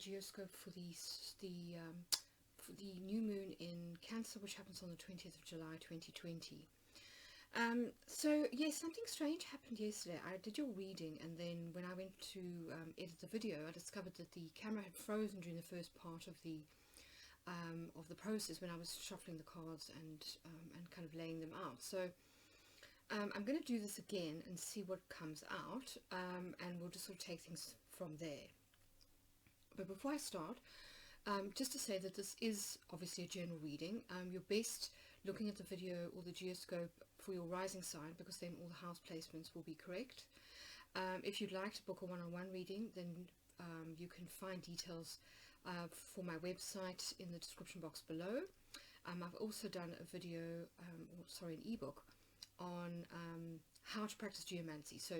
geoscope for the new moon in Cancer, which happens on the 20th of July 2020. So yes, something strange happened yesterday. I did your reading, and then when I went to edit the video, I discovered that the camera had frozen during the first part of the process when I was shuffling the cards and kind of laying them out. So I'm going to do this again and see what comes out, and we'll just sort of take things from there. But before I start, just to say that this is obviously a general reading. You're best looking at the video or the geoscope for your rising sign, because then all the house placements will be correct. If you'd like to book a one-on-one reading, then you can find details for my website in the description box below. I've also done a video, an ebook on how to practice geomancy, so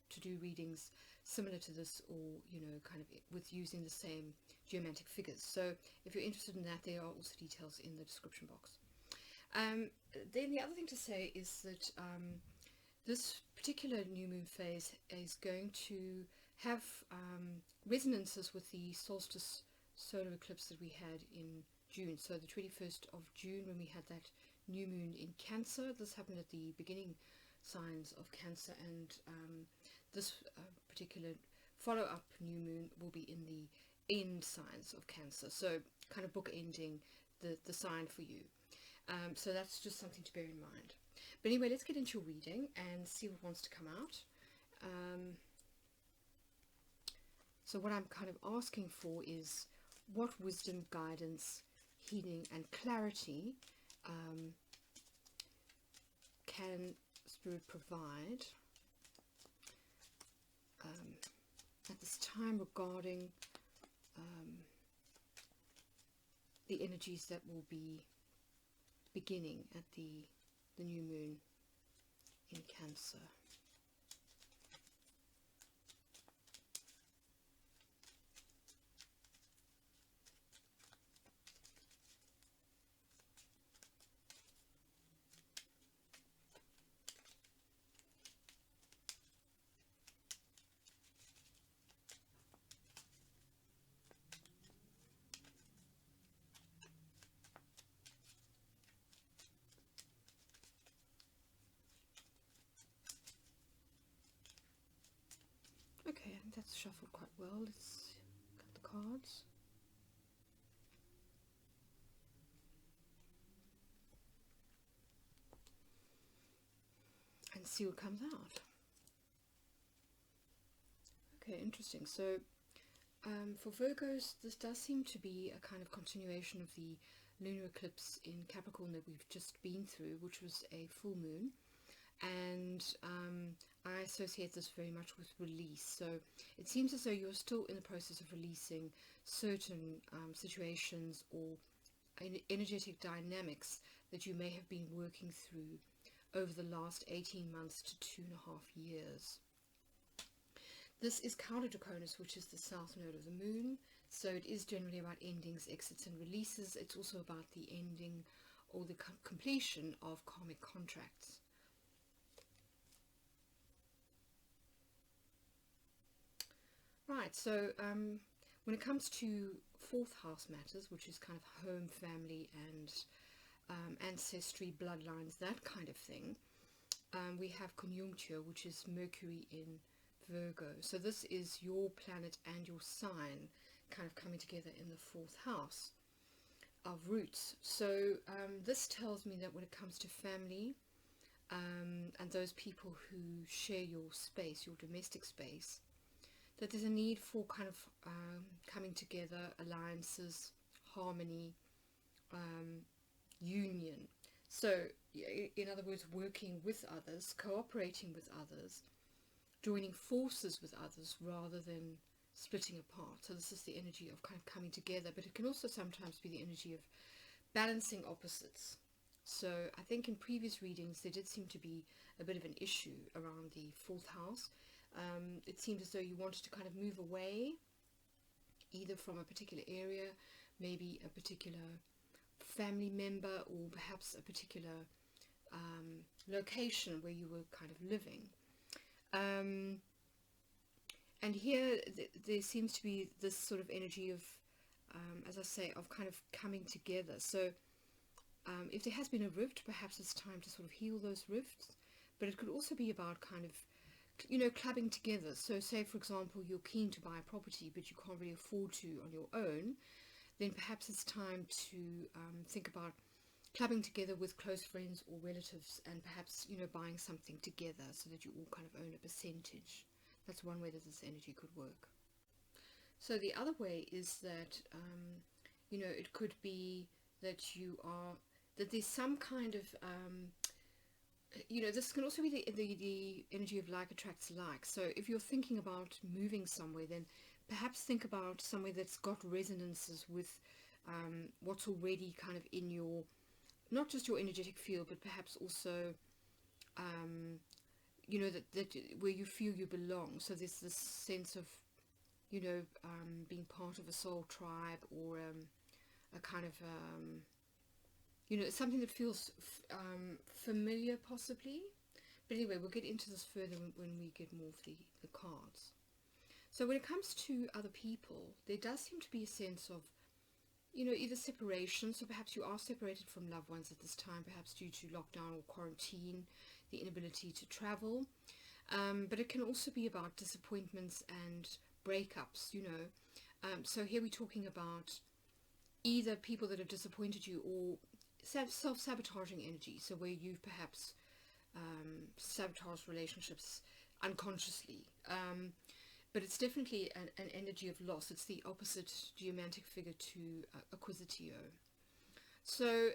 to do readings similar to this, or kind of with using the same geomantic figures. So if you're interested in that, there are also details in the description box. Then the other thing to say is that this particular new moon phase is going to have resonances with the solstice solar eclipse that we had in June. So the 21st of June, when we had that new moon in Cancer, this happened at the beginning signs of Cancer, and this particular follow-up new moon will be in the end signs of Cancer, so kind of bookending the sign for you. So that's just something to bear in mind. But anyway, let's get into your reading and see what wants to come out. So what I'm kind of asking for is what wisdom, guidance, healing and clarity can Spirit provide at this time regarding the energies that will be beginning at the new moon in Cancer. Okay, I think that's shuffled quite well. Let's cut the cards. And see what comes out. Okay, interesting. So for Virgos, this does seem to be a kind of continuation of the lunar eclipse in Capricorn that we've just been through, which was a full moon. And I associate this very much with release. So it seems as though you're still in the process of releasing certain situations or energetic dynamics that you may have been working through over the last 18 months to 2.5 years. This is counter-draconis, which is the south node of the moon. So it is generally about endings, exits and releases. It's also about the ending or the completion of karmic contracts. Right, so when it comes to fourth house matters, which is kind of home, family and ancestry, bloodlines, that kind of thing, we have conjuncture, which is Mercury in Virgo. So this is your planet and your sign kind of coming together in the fourth house of roots. So this tells me that when it comes to family and those people who share your space, your domestic space, that there's a need for kind of coming together, alliances, harmony, union. So in other words, working with others, cooperating with others, joining forces with others rather than splitting apart. So this is the energy of kind of coming together, but it can also sometimes be the energy of balancing opposites. So I think in previous readings there did seem to be a bit of an issue around the fourth house. It seemed as though you wanted to kind of move away either from a particular area, maybe a particular family member, or perhaps a particular location where you were kind of living. And here there seems to be this sort of energy of, as I say, of kind of coming together. So if there has been a rift, perhaps it's time to sort of heal those rifts. But it could also be about kind of, clubbing together. So say, for example, you're keen to buy a property, but you can't really afford to on your own, then perhaps it's time to think about clubbing together with close friends or relatives and perhaps, buying something together so that you all kind of own a percentage. That's one way that this energy could work. So the other way is that, it could be that that there's some kind of, this can also be the energy of like attracts like. So if you're thinking about moving somewhere, then perhaps think about somewhere that's got resonances with what's already kind of in your, not just your energetic field, but perhaps also, that where you feel you belong. So there's this sense of, being part of a soul tribe, or a kind of, something that feels familiar possibly. But anyway, we'll get into this further when we get more of the cards. So when it comes to other people, there does seem to be a sense of, either separation. So perhaps you are separated from loved ones at this time, perhaps due to lockdown or quarantine, the inability to travel. But it can also be about disappointments and breakups, So here we're talking about either people that have disappointed you, or self-sabotaging energy. So where you've perhaps sabotaged relationships unconsciously. But it's definitely an energy of loss. It's the opposite geomantic figure to acquisitio. So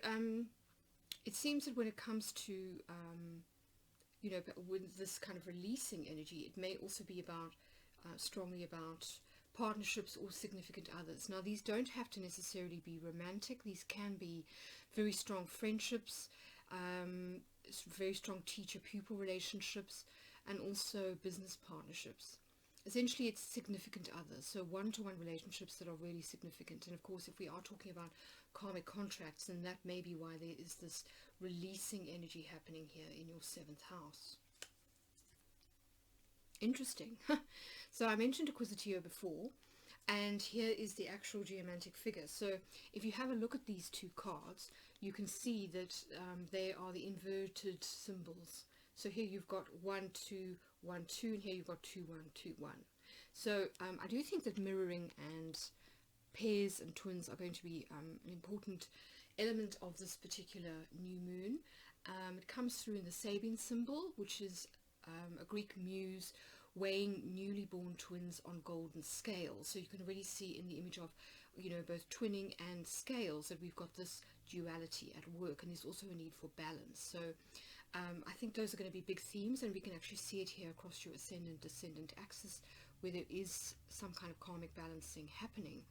it seems that when it comes to, with this kind of releasing energy, it may also be about, strongly about partnerships or significant others. Now, these don't have to necessarily be romantic. These can be very strong friendships, very strong teacher-pupil relationships, and also business partnerships. Essentially, it's significant others, so one-to-one relationships that are really significant. And of course, if we are talking about karmic contracts, then that may be why there is this releasing energy happening here in your 7th house. Interesting. So I mentioned acquisitio before, and here is the actual geomantic figure. So if you have a look at these two cards, you can see that they are the inverted symbols. So here you've got 1, 2, 1, 2, and here you've got 2, 1, 2, 1. So I do think that mirroring and pairs and twins are going to be an important element of this particular new moon. It comes through in the Sabine symbol, which is a Greek muse weighing newly born twins on golden scales. So you can really see in the image of, both twinning and scales, that we've got this duality at work, and there's also a need for balance. So I think those are going to be big themes, and we can actually see it here across your ascendant-descendant axis, where there is some kind of karmic balancing happening.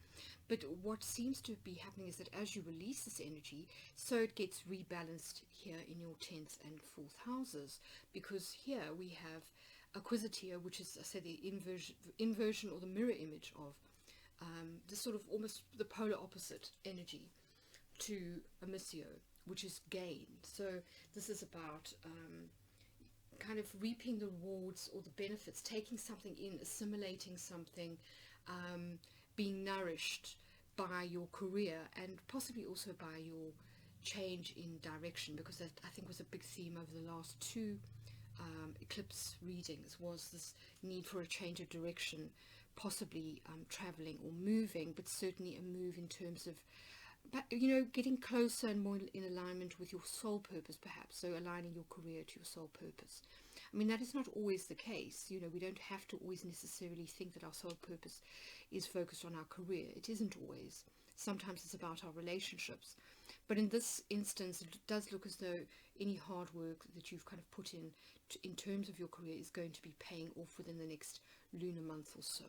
But what seems to be happening is that as you release this energy, so it gets rebalanced here in your 10th and 4th houses, because here we have acquisitio, which is, I say, the inversion or the mirror image of the sort of almost the polar opposite energy to amissio, which is gain. So this is about kind of reaping the rewards or the benefits, taking something in, assimilating something, being nourished by your career, and possibly also by your change in direction, because that, I think, was a big theme over the last two eclipse readings, was this need for a change of direction, possibly traveling or moving, but certainly a move in terms of, getting closer and more in alignment with your soul purpose, perhaps. So aligning your career to your soul purpose. I mean, that is not always the case. We don't have to always necessarily think that our soul purpose is focused on our career. It isn't always. Sometimes it's about our relationships. But in this instance, it does look as though any hard work that you've kind of put in terms of your career is going to be paying off within the next lunar month or so.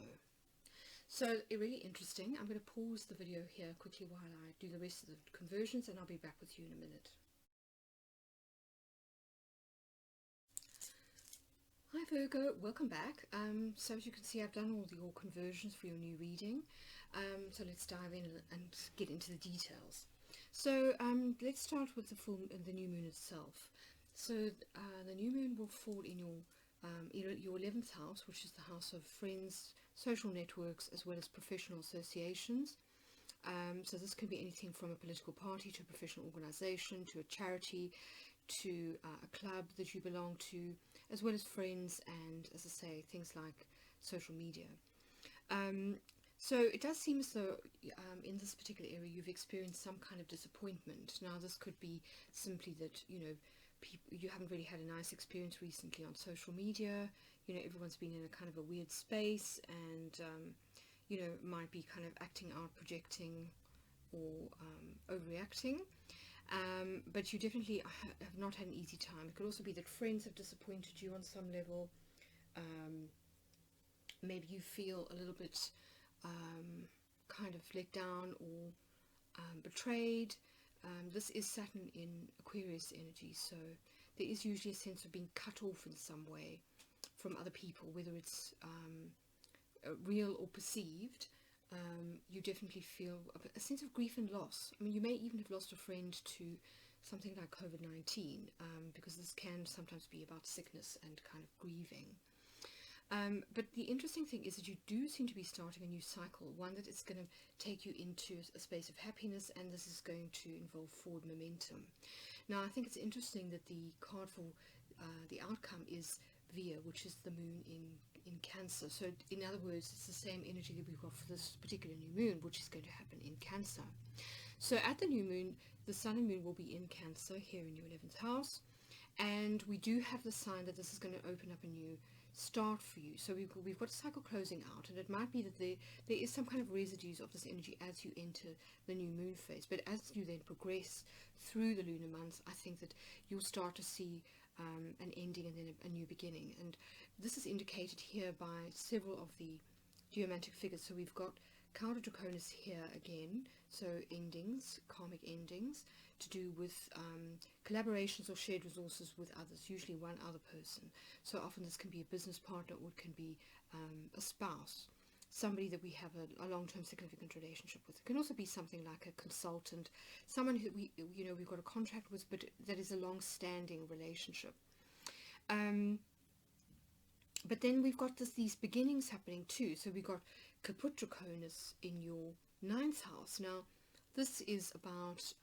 So really interesting. I'm going to pause the video here quickly while I do the rest of the conversions, and I'll be back with you in a minute. Hi Virgo, welcome back. So as you can see, I've done all the conversions for your new reading. So let's dive in and get into the details. So let's start with the new moon itself. So the new moon will fall in your your 11th house, which is the house of friends, social networks, as well as professional associations. So this can be anything from a political party to a professional organization to a charity to a club that you belong to, as well as friends and, as I say, things like social media. So it does seem as though in this particular area you've experienced some kind of disappointment. Now this could be simply that, you haven't really had a nice experience recently on social media. Everyone's been in a kind of a weird space and, might be kind of acting out, projecting or overreacting. But you definitely have not had an easy time. It could also be that friends have disappointed you on some level. Maybe you feel a little bit kind of let down or betrayed. This is Saturn in Aquarius energy, so there is usually a sense of being cut off in some way from other people, whether it's real or perceived. You definitely feel a sense of grief and loss. I mean, you may even have lost a friend to something like COVID-19, because this can sometimes be about sickness and kind of grieving. But the interesting thing is that you do seem to be starting a new cycle, one that is going to take you into a space of happiness, and this is going to involve forward momentum. Now, I think it's interesting that the card for the outcome is Via, which is the moon in Cancer. So in other words, it's the same energy that we've got for this particular new moon, which is going to happen in Cancer. So at the new moon, the sun and moon will be in Cancer here in your 11th house, and we do have the sign that this is going to open up a new start for you. So we've got a cycle closing out, and it might be that there is some kind of residues of this energy as you enter the new moon phase, but as you then progress through the lunar months, I think that you'll start to see an ending and then a new beginning. And this is indicated here by several of the geomantic figures. So we've got Counter Draconis here again, so endings, karmic endings, to do with collaborations or shared resources with others, usually one other person. So often this can be a business partner, or it can be a spouse, somebody that we have a long-term significant relationship with. It can also be something like a consultant, someone who we've got a contract with, but that is a long-standing relationship. But then we've got these beginnings happening too. So we've got Caput Draconis in your 9th house. Now, this is about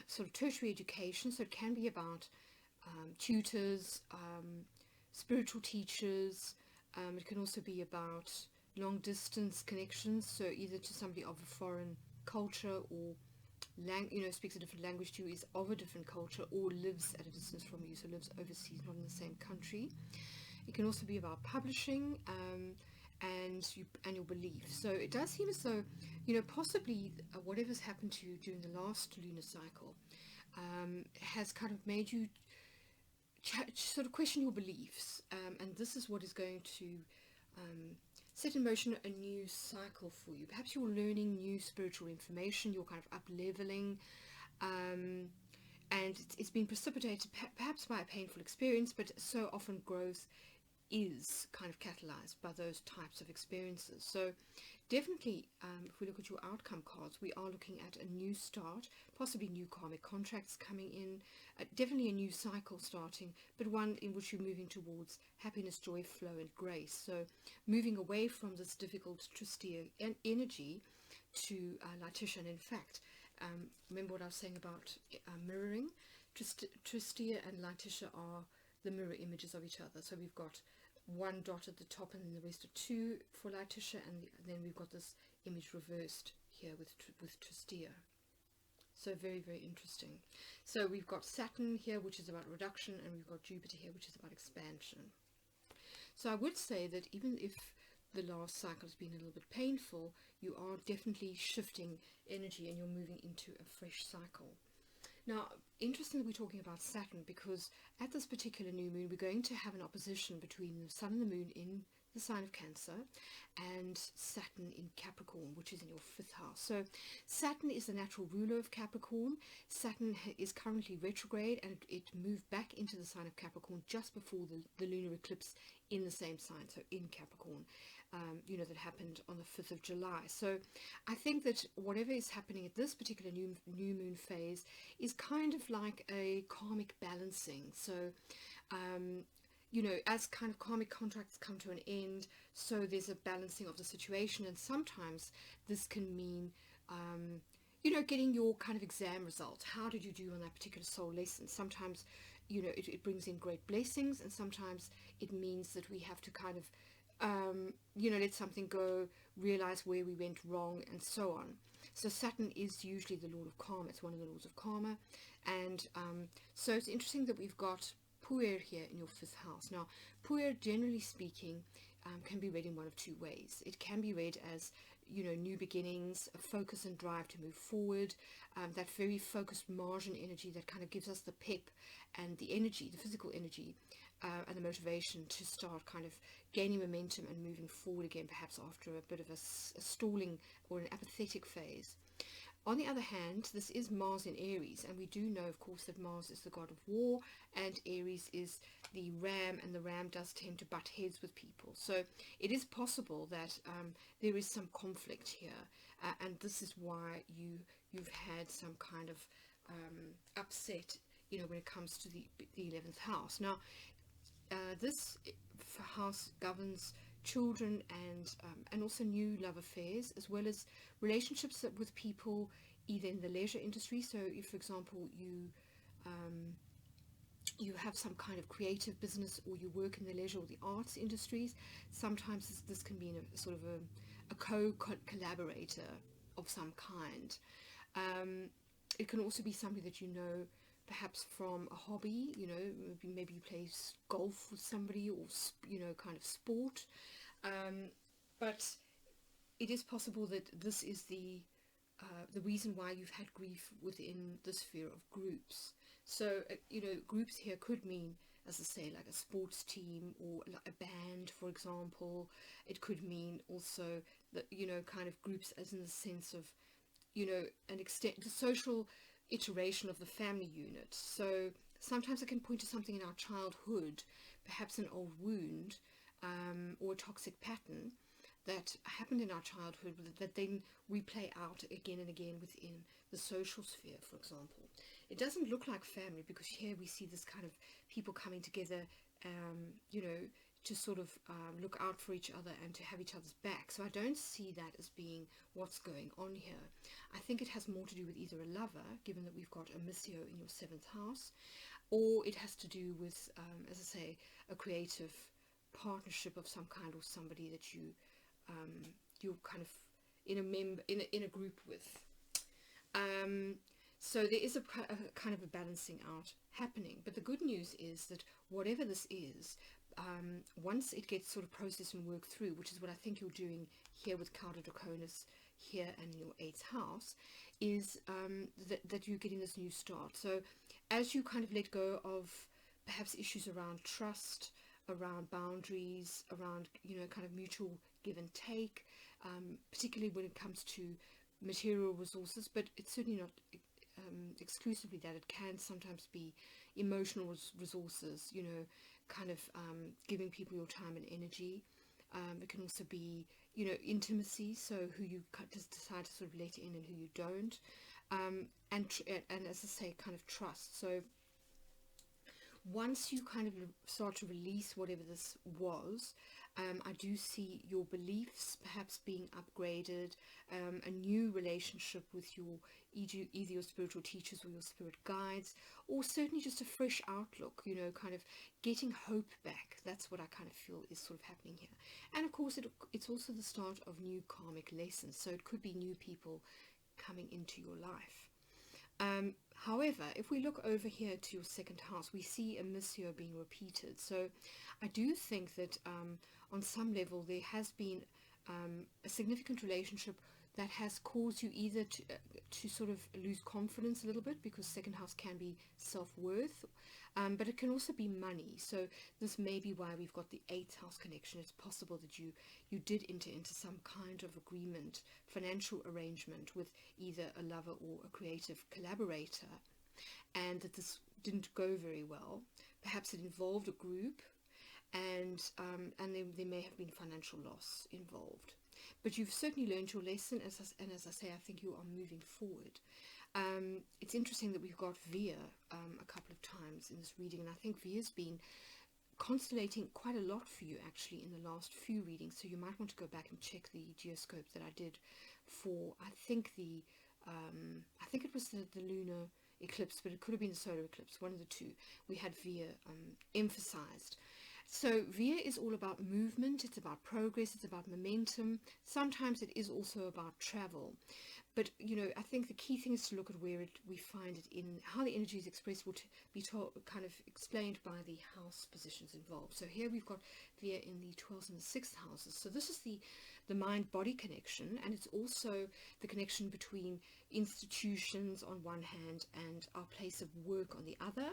sort of tertiary education. So it can be about tutors, spiritual teachers. It can also be about long distance connections. So either to somebody of a foreign culture, or speaks a different language to you, is of a different culture, or lives at a distance from you, so lives overseas, not in the same country. It can also be about publishing and your beliefs. So it does seem as though, possibly whatever's happened to you during the last lunar cycle has kind of made you sort of question your beliefs, and this is what is going to set in motion a new cycle for you. Perhaps you're learning new spiritual information, you're kind of up-leveling, and it's been precipitated perhaps by a painful experience, but so often growth is kind of catalyzed by those types of experiences. So definitely, if we look at your outcome cards, we are looking at a new start, possibly new karmic contracts coming in, definitely a new cycle starting, but one in which you're moving towards happiness, joy, flow, and grace. So moving away from this difficult Tristia energy to Latitia. And in fact, remember what I was saying about mirroring? Tristia and Latitia are the mirror images of each other. So we've got one dot at the top, and then the rest are two for Latitia, and then we've got this image reversed here with Tristia. So very, very interesting. So we've got Saturn here, which is about reduction, and we've got Jupiter here, which is about expansion. So I would say that even if the last cycle has been a little bit painful, you are definitely shifting energy and you're moving into a fresh cycle. Now, interesting that we're talking about Saturn, because at this particular new moon, we're going to have an opposition between the sun and the moon in the sign of Cancer and Saturn in Capricorn, which is in your 5th house. So Saturn is the natural ruler of Capricorn. Saturn is currently retrograde, and it moved back into the sign of Capricorn just before the lunar eclipse in the same sign, so in Capricorn, that happened on the 5th of July. So I think that whatever is happening at this particular new moon phase is kind of like a karmic balancing. So you know, as kind of karmic contracts come to an end, so there's a balancing of the situation, and sometimes this can mean, you know, getting your kind of exam results. How did you do on that particular soul lesson? Sometimes, you know, it brings in great blessings, and sometimes it means that we have to kind of, you know, let something go, realize where we went wrong, and so on. So Saturn is usually the lord of karma. It's one of the lords of karma, and so it's interesting that we've got Puer here in your 5th house. Now, Puer, generally speaking, can be read in one of two ways. It can be read as, you know, new beginnings, a focus and drive to move forward, that very focused margin energy that kind of gives us the pep and the energy, the physical energy, and the motivation to start kind of gaining momentum and moving forward again, perhaps after a bit of a stalling or an apathetic phase. On the other hand, this is Mars in Aries, and we do know, of course, that Mars is the god of war, and Aries is the ram, and the ram does tend to butt heads with people. So it is possible that there is some conflict here, and this is why you've had some kind of upset, you know, when it comes to the 11th house. Now, this house governs children and also new love affairs, as well as relationships with people either in the leisure industry. So if, for example, you have some kind of creative business, or you work in the leisure or the arts industries, sometimes this can be in a sort of a co-collaborator of some kind. It can also be somebody that you know perhaps from a hobby, you know, maybe you play golf with somebody, or, you know, kind of sport. But it is possible that this is the reason why you've had grief within the sphere of groups. So, you know, groups here could mean, as I say, like a sports team or a band, for example. It could mean also that, you know, kind of groups as in the sense of, you know, an extent, the social iteration of the family unit. So sometimes it can point to something in our childhood, perhaps an old wound, or a toxic pattern that happened in our childhood that then we play out again and again within the social sphere, for example. It doesn't look like family, because here we see this kind of people coming together, you know, to sort of look out for each other and to have each other's back. So I don't see that as being what's going on here. I think it has more to do with either a lover, given that we've got a Missio in your 7th house, or it has to do with, as I say, a creative partnership of some kind, or somebody that you're kind of in a group with. So there is a kind of a balancing out happening. But the good news is that whatever this is, once it gets sort of processed and worked through, which is what I think you're doing here with Cauda Draconis here and in your 8th house, is that you're getting this new start. So as you kind of let go of perhaps issues around trust, around boundaries, around, you know, kind of mutual give and take, particularly when it comes to material resources, but it's certainly not exclusively that. It can sometimes be emotional resources, you know, kind of giving people your time and energy. It can also be, you know, intimacy, so who you just decide to sort of let in and who you don't, and as I say, kind of trust. So once you kind of start to release whatever this was, I do see your beliefs perhaps being upgraded, a new relationship with your either your spiritual teachers or your spirit guides, or certainly just a fresh outlook, you know, kind of getting hope back. That's what I kind of feel is sort of happening here. And of course it's also the start of new karmic lessons, so it could be new people coming into your life. However, if we look over here to your 2nd house, we see a Missio being repeated. So I do think that on some level there has been a significant relationship that has caused you either to sort of lose confidence a little bit, because 2nd house can be self-worth, but it can also be money. So this may be why we've got the 8th house connection. It's possible that you did enter into some kind of agreement, financial arrangement with either a lover or a creative collaborator, and that this didn't go very well. Perhaps it involved a group, and there may have been financial loss involved. But you've certainly learned your lesson, and as I say, I think you are moving forward. It's interesting that we've got Via a couple of times in this reading, and I think Via's been constellating quite a lot for you actually in the last few readings, so you might want to go back and check the geoscope that I did for, I think it was the lunar eclipse, but it could have been the solar eclipse, one of the two. We had Via emphasized. So Via is all about movement, it's about progress, it's about momentum. Sometimes it is also about travel. But, you know, I think the key thing is to look at where we find it in how the energy is expressed, will be kind of explained by the house positions involved. So here we've got Via in the 12th and the 6th houses. So this is the mind-body connection, and it's also the connection between institutions on one hand and our place of work on the other.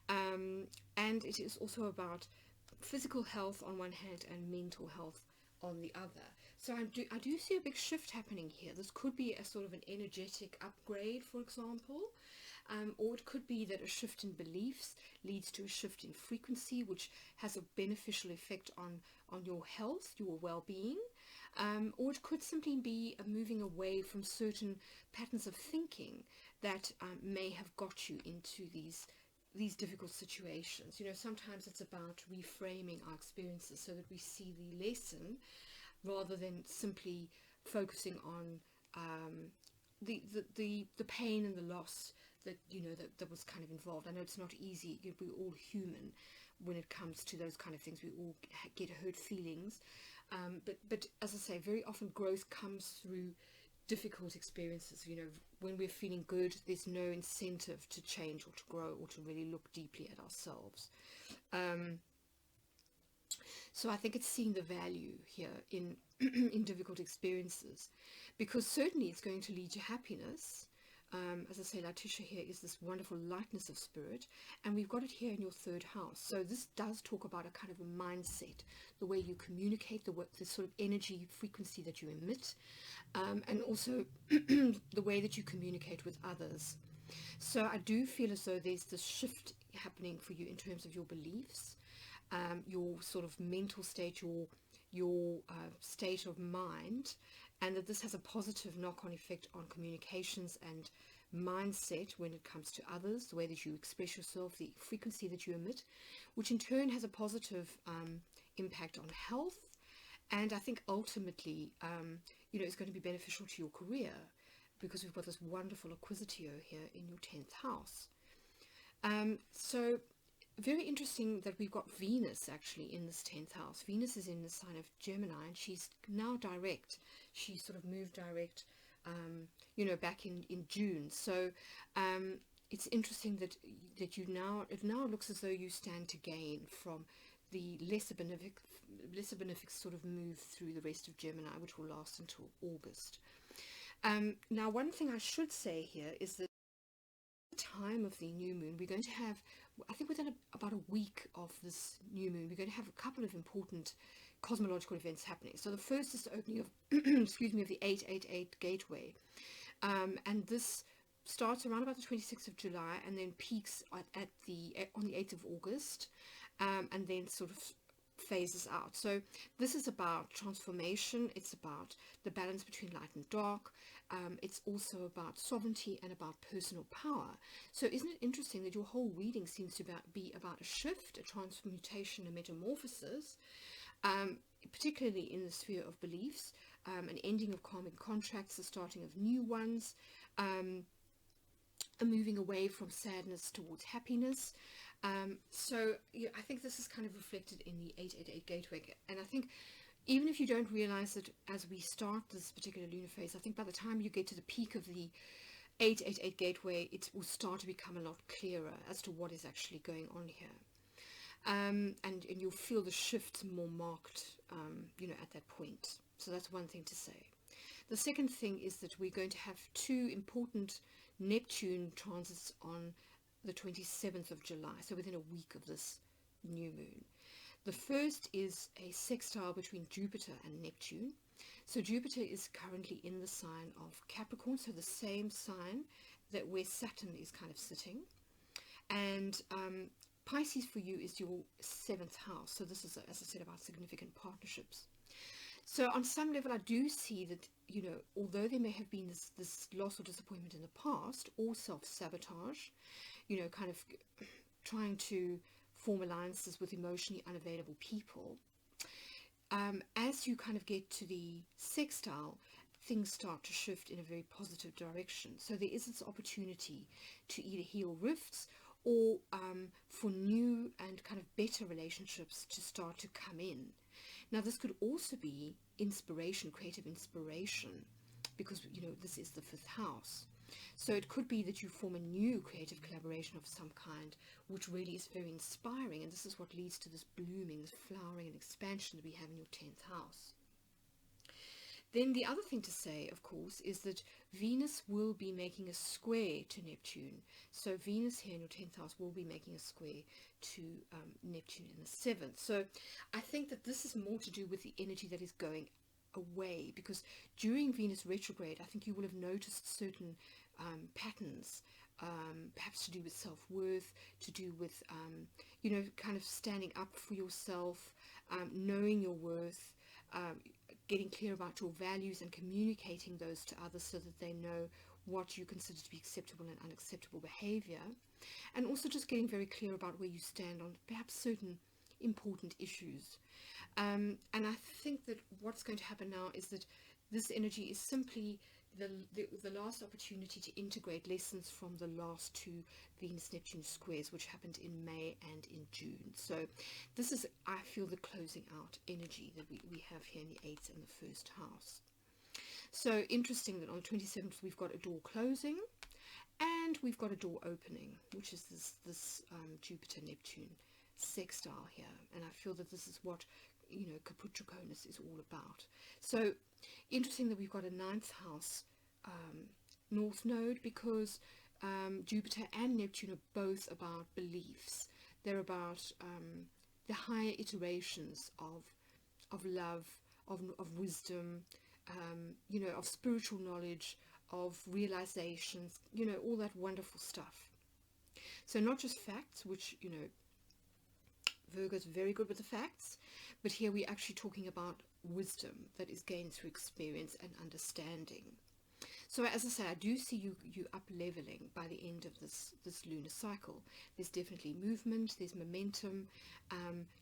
And it is also about physical health on one hand and mental health on the other. So I do see a big shift happening here. This could be a sort of an energetic upgrade, for example, or it could be that a shift in beliefs leads to a shift in frequency, which has a beneficial effect on your health, your well-being, or it could simply be a moving away from certain patterns of thinking that may have got you into these difficult situations. You know, sometimes it's about reframing our experiences so that we see the lesson rather than simply focusing on the pain and the loss that, you know, that was kind of involved. I know it's not easy. We're all human when it comes to those kind of things. We all get hurt feelings, but as I say, very often growth comes through difficult experiences. You know, when we're feeling good, there's no incentive to change or to grow or to really look deeply at ourselves. So I think it's seeing the value here in in difficult experiences, because certainly it's going to lead to happiness. As I say, Letitia here is this wonderful lightness of spirit, and we've got it here in your 3rd house. So this does talk about a kind of a mindset, the way you communicate, the sort of energy frequency that you emit, and also the way that you communicate with others. So I do feel as though there's this shift happening for you in terms of your beliefs, your sort of mental state, your state of mind, and that this has a positive knock-on effect on communications and mindset when it comes to others, the way that you express yourself, the frequency that you emit, which in turn has a positive impact on health. And I think ultimately, you know, it's going to be beneficial to your career, because we've got this wonderful acquisitio here in your 10th house. So very interesting that we've got Venus actually in this 10th house. Venus is in the sign of Gemini, and she's now direct. She sort of moved direct, you know, back in June. So it's interesting that it now looks as though you stand to gain from the lesser benefic sort of move through the rest of Gemini, which will last until August. Now, one thing I should say here is that at the time of the new moon, we're going to have, I think within about a week of this new moon, we're going to have a couple of important cosmological events happening. So the first is the opening of, excuse me, of the 888 gateway. And this starts around about the 26th of July and then peaks on the 8th of August, and then sort of phases out. So this is about transformation. It's about the balance between light and dark. It's also about sovereignty and about personal power. So isn't it interesting that your whole reading seems to be about a shift, a transmutation, a metamorphosis, particularly in the sphere of beliefs, an ending of karmic contracts, the starting of new ones, a moving away from sadness towards happiness. So yeah, I think this is kind of reflected in the 888 gateway, and I think even if you don't realize that as we start this particular lunar phase, I think by the time you get to the peak of the 888 gateway, it will start to become a lot clearer as to what is actually going on here, and you'll feel the shifts more marked, you know, at that point. So that's one thing to say. The second thing is that we're going to have two important Neptune transits on the 27th of July, so within a week of this new moon. The first is a sextile between Jupiter and Neptune. So Jupiter is currently in the sign of Capricorn, so the same sign that where Saturn is kind of sitting. And Pisces for you is your 7th house. So this is, as I said, about significant partnerships. So on some level, I do see that, you know, although there may have been this loss or disappointment in the past, or self-sabotage, you know, kind of trying to form alliances with emotionally unavailable people. As you kind of get to the sextile, things start to shift in a very positive direction. So there is this opportunity to either heal rifts or for new and kind of better relationships to start to come in. Now this could also be inspiration, creative inspiration, because this is the 5th house. So it could be that you form a new creative collaboration of some kind, which really is very inspiring, and this is what leads to this blooming, this flowering and expansion that we have in your 10th house. Then the other thing to say, of course, is that Venus will be making a square to Neptune. So Venus here in your 10th house will be making a square to Neptune in the 7th. So I think that this is more to do with the energy that is going away, because during Venus retrograde, I think you will have noticed certain patterns, perhaps to do with self-worth, to do with, kind of standing up for yourself, knowing your worth, getting clear about your values and communicating those to others so that they know what you consider to be acceptable and unacceptable behavior, and also just getting very clear about where you stand on perhaps certain important issues. And I think that what's going to happen now is that this energy is simply the last opportunity to integrate lessons from the last 2 Venus-Neptune squares, which happened in May and in June. So this is, I feel, the closing out energy that we have here in the 8th and the 1st house. So interesting that on the 27th we've got a door closing and we've got a door opening, which is this Jupiter-Neptune sextile here. And I feel that this is what Caput Draconis is all about. So interesting that we've got a 9th house north node, because Jupiter and Neptune are both about beliefs. They're about the higher iterations of love, of wisdom, of spiritual knowledge, of realizations, all that wonderful stuff. So not just facts, which Virgo's very good with the facts, but here we're actually talking about wisdom that is gained through experience and understanding. So as I say, I do see you up leveling by the end of this lunar cycle. There's definitely movement, there's momentum,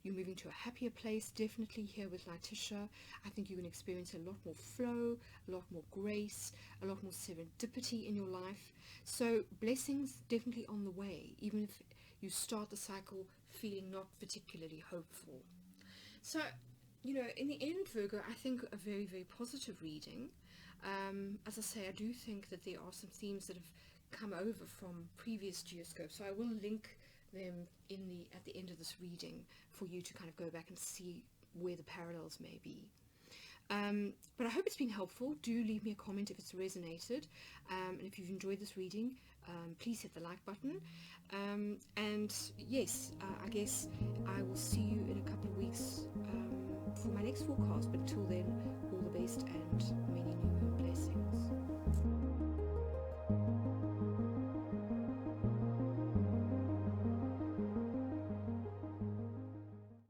you're moving to a happier place, definitely here with Letitia. I think you're going to experience a lot more flow, a lot more grace, a lot more serendipity in your life. So blessings definitely on the way, even if you start the cycle feeling not particularly hopeful. So, in the end, Virgo, I think a very, very positive reading. As I say, I do think that there are some themes that have come over from previous geoscopes, so I will link them at the end of this reading for you to kind of go back and see where the parallels may be. But I hope it's been helpful. Do leave me a comment if it's resonated, and if you've enjoyed this reading, please hit the like button, and yes, I guess I will see you in a couple of weeks for my next forecast, but until then, all the best and many